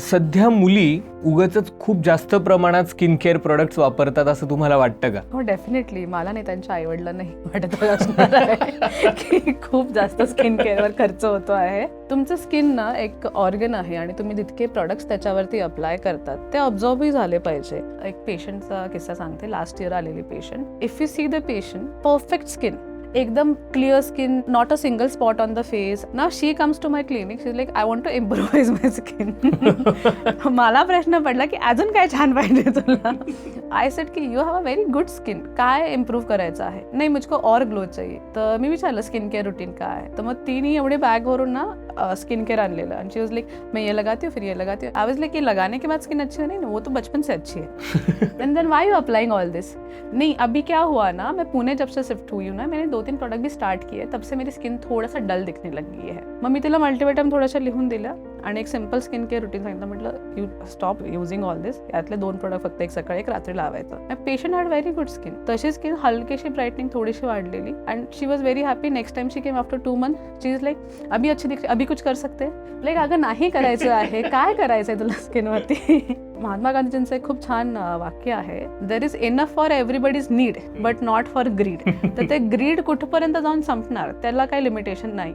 सध्या मुली उगाचच खूप जास्त प्रमाणात स्किन केअर प्रोडक्ट्स वापरतात असं तुम्हाला वाटतं का? हो डेफिनेटली. मला नाही, त्यांच्या आईवडिलांनाही वाटत असणार आहे की खूप जास्त स्किन केअरवर खर्च होतो आहे. तुमचं स्किन ना एक ऑर्गन आहे आणि तुम्ही जितके प्रोडक्ट्स त्याच्यावरती अप्लाय करतात ते ऑब्झॉर्बही झाले पाहिजे. एक पेशंटचा किस्सा सांगते. लास्ट इयर आलेली patient. If you see the patient, perfect skin, एकदम clear skin, not a single spot on the face. Now she comes to my clinic, she is like I want to improvise my skin. मला प्रश्न पडला की अजून काय छान पाहिजे तुला. आय सेड की you have a very good skin, काय इम्प्रूव्ह करायचं आहे? नाही, मुझको और ग्लो चाहिए. तर मी विचारलं स्किन केअर रुटीन काय आहे, तर मग तिने एवढे बॅगवरून ना स्किन केअर आणलेलं आणि शी वॉज लाइक मैं ये लगाती हूँ फिर ये लगाती हूँ. आई वॉज लाइक ये लगाने के बाद स्किन अच्छी हो नहीं ना, वो तो बचपन से अच्छी है. एंड देन व्हाई यू अप्लाइंग ऑल दिस? नहीं, अभी क्या हुआ ना, मैं पुणे जब से शिफ्ट हुई हूँ ना, मैंने 2-3 प्रोडक्ट भी स्टार्ट किए, तब से मेरी स्किन थोड़ा सा डल दिखने लगी है. मग मी तिला मल्टीविटॅमिन थोड्याशा लिहून दिल्या आणि एक सिंपल स्किन केअर रुटीन सांगितलं. म्हटलं यू स्टॉप युझिंग ऑल दिस. यातले 2 प्रोडक्ट फक्त एक सकाळी एक रात्री लावायचं. Patient had very good skin. तशी स्किन हलकीशी ब्राईटनिंग थोडीशी वाढलेली and she was very happy. Next time she came after 2 month, she is like अभी अच्छी दिख, अभी कुछ कर सकते. लाईक अगं नाही करायचं आहे, काय करायचंय तुला स्किनवरती? महात्मा गांधींचं एक खूप छान वाक्य आहे, there is enough for everybody's need but not for greed. तर ते ग्रीड कुठपर्यंत जाऊन संपणार त्याला काही लिमिटेशन नाही.